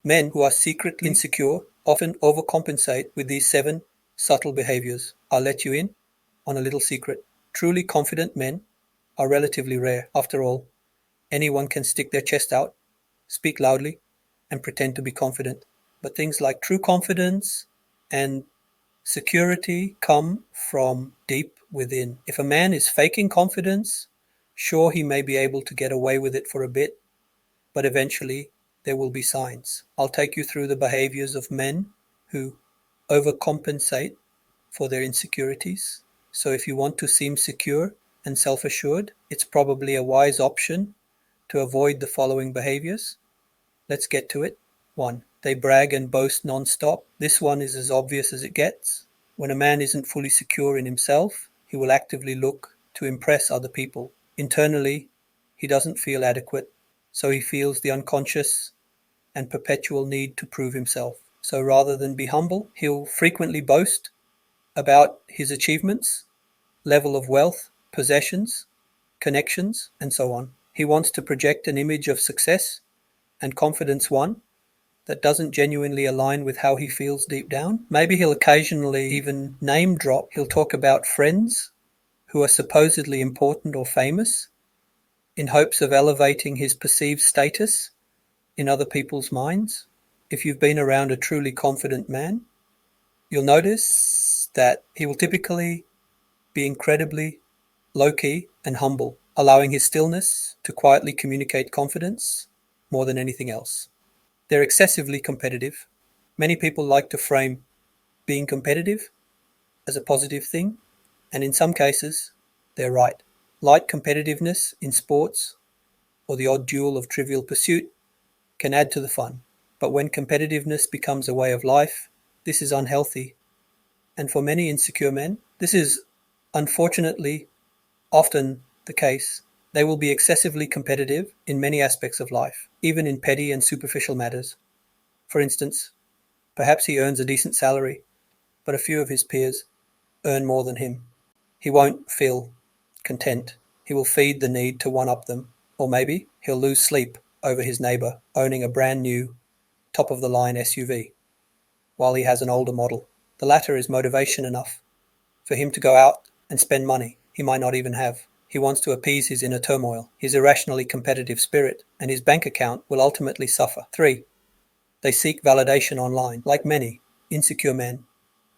Men who are secretly insecure often overcompensate with these 7 subtle behaviors. I'll let you in on a little secret. Truly confident men are relatively rare. After all, anyone can stick their chest out, speak loudly, and pretend to be confident. But things like true confidence and security come from deep within. If a man is faking confidence, sure, he may be able to get away with it for a bit, but eventually there will be signs. I'll take you through the behaviors of men who overcompensate for their insecurities. So if you want to seem secure and self-assured, it's probably a wise option to avoid the following behaviors. Let's get to it. 1. They brag and boast non-stop. This one is as obvious as it gets. When a man isn't fully secure in himself, he will actively look to impress other people. Internally, he doesn't feel adequate, so he feels the unconscious and perpetual need to prove himself. So rather than be humble, he'll frequently boast about his achievements, level of wealth, possessions, connections, and so on. He wants to project an image of success and confidence that doesn't genuinely align with how he feels deep down. Maybe he'll occasionally even name drop. He'll talk about friends who are supposedly important or famous in hopes of elevating his perceived status in other people's minds. If you've been around a truly confident man, you'll notice that he will typically be incredibly low-key and humble, allowing his stillness to quietly communicate confidence more than anything else. They're excessively competitive. Many people like to frame being competitive as a positive thing, and in some cases, they're right. Light competitiveness in sports or the odd duel of Trivial Pursuit can add to the fun. But when competitiveness becomes a way of life, this is unhealthy. And for many insecure men, this is unfortunately often the case. They will be excessively competitive in many aspects of life, even in petty and superficial matters. For instance, perhaps he earns a decent salary, but a few of his peers earn more than him. He won't feel content. He will feed the need to one-up them. Or maybe he'll lose sleep over his neighbor owning a brand new, top-of-the-line SUV, while he has an older model. The latter is motivation enough for him to go out and spend money he might not even have. He wants to appease his inner turmoil, his irrationally competitive spirit, and his bank account will ultimately suffer. 3. They seek validation online. Like many insecure men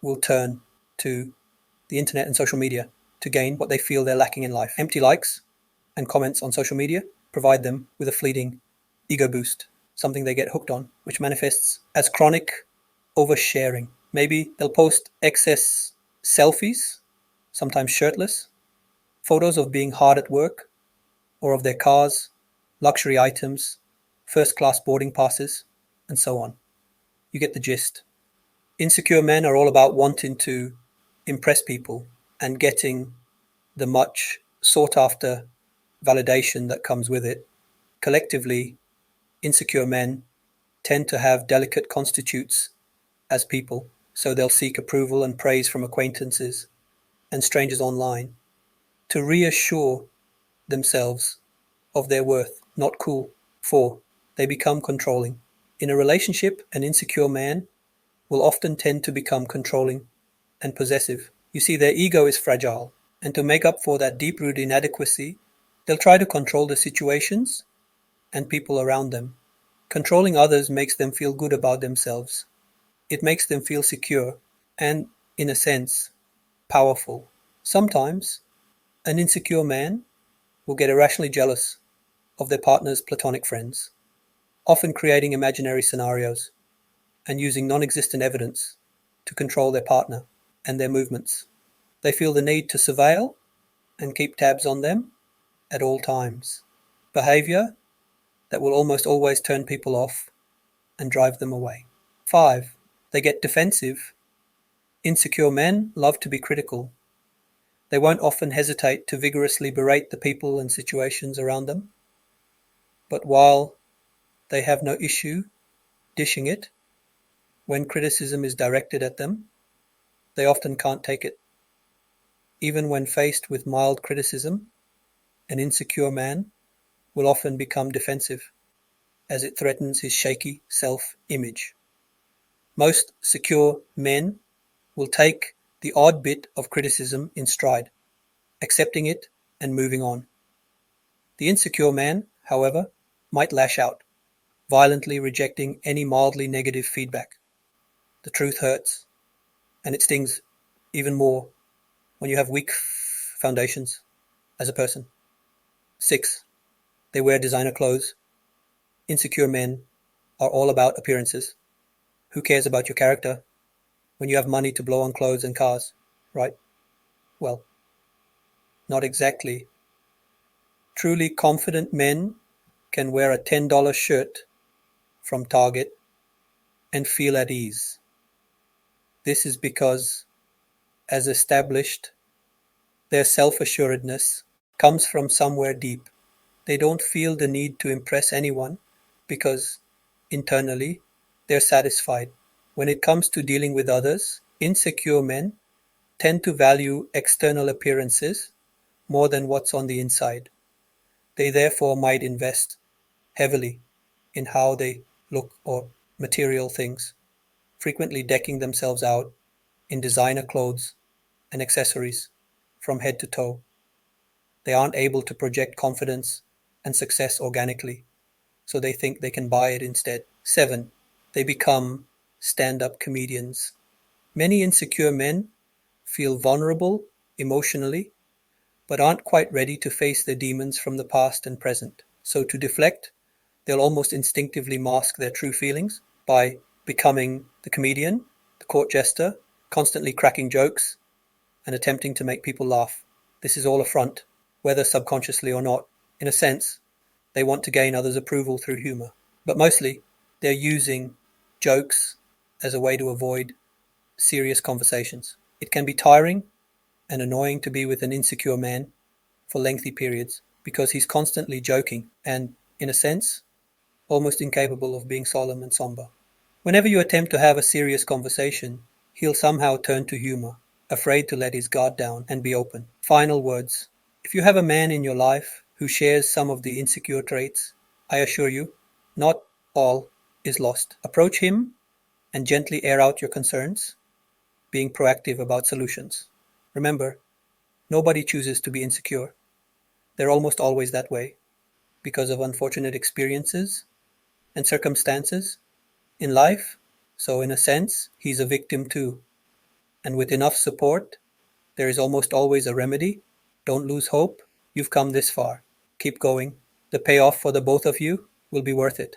will turn to the internet and social media to gain what they feel they're lacking in life. Empty likes and comments on social media provide them with a fleeting ego boost, something they get hooked on, which manifests as chronic oversharing. Maybe they'll post excess selfies, sometimes shirtless, photos of being hard at work, or of their cars, luxury items, first-class boarding passes, and so on. You get the gist. Insecure men are all about wanting to impress people and getting the much sought-after validation that comes with it. Collectively, insecure men tend to have delicate constitutes as people, so they'll seek approval and praise from acquaintances and strangers online to reassure themselves of their worth. Not cool. 4. They become controlling. In a relationship, an insecure man will often tend to become controlling and possessive. You see, their ego is fragile, and to make up for that deep-rooted inadequacy, they'll try to control the situations and people around them. Controlling others makes them feel good about themselves. It makes them feel secure and, in a sense, powerful. Sometimes, an insecure man will get irrationally jealous of their partner's platonic friends, often creating imaginary scenarios and using non-existent evidence to control their partner and their movements. They feel the need to surveil and keep tabs on them at all times. Behavior that will almost always turn people off and drive them away. 5. They get defensive. Insecure men love to be critical. They won't often hesitate to vigorously berate the people and situations around them. But while they have no issue dishing it when criticism is directed at them, they often can't take it. Even when faced with mild criticism, an insecure man will often become defensive as it threatens his shaky self-image. Most secure men will take the odd bit of criticism in stride, accepting it and moving on. The insecure man, however, might lash out, violently rejecting any mildly negative feedback. The truth hurts, and it stings even more when you have weak foundations as a person. 6. They wear designer clothes. Insecure men are all about appearances. Who cares about your character when you have money to blow on clothes and cars, right? Well, not exactly. Truly confident men can wear a $10 shirt from Target and feel at ease. This is because, as established, their self-assuredness comes from somewhere deep. They don't feel the need to impress anyone because, internally, they're satisfied. When it comes to dealing with others, insecure men tend to value external appearances more than what's on the inside. They therefore might invest heavily in how they look or material things, frequently decking themselves out in designer clothes and accessories from head to toe. They aren't able to project confidence and success organically, so they think they can buy it instead. 7. They become stand-up comedians. Many insecure men feel vulnerable emotionally, but aren't quite ready to face their demons from the past and present. So to deflect, they'll almost instinctively mask their true feelings by becoming the comedian, the court jester, constantly cracking jokes and attempting to make people laugh. This is all a front, whether subconsciously or not. In a sense, they want to gain others' approval through humor. But mostly, they're using jokes as a way to avoid serious conversations. It can be tiring and annoying to be with an insecure man for lengthy periods because he's constantly joking and, in a sense, almost incapable of being solemn and somber. Whenever you attempt to have a serious conversation, he'll somehow turn to humor, afraid to let his guard down and be open. Final words. If you have a man in your life who shares some of the insecure traits, I assure you, not all is lost. Approach him and gently air out your concerns, being proactive about solutions. Remember, nobody chooses to be insecure. They're almost always that way because of unfortunate experiences and circumstances in life. So in a sense, he's a victim too. And with enough support, there is almost always a remedy. Don't lose hope. You've come this far. Keep going. The payoff for the both of you will be worth it.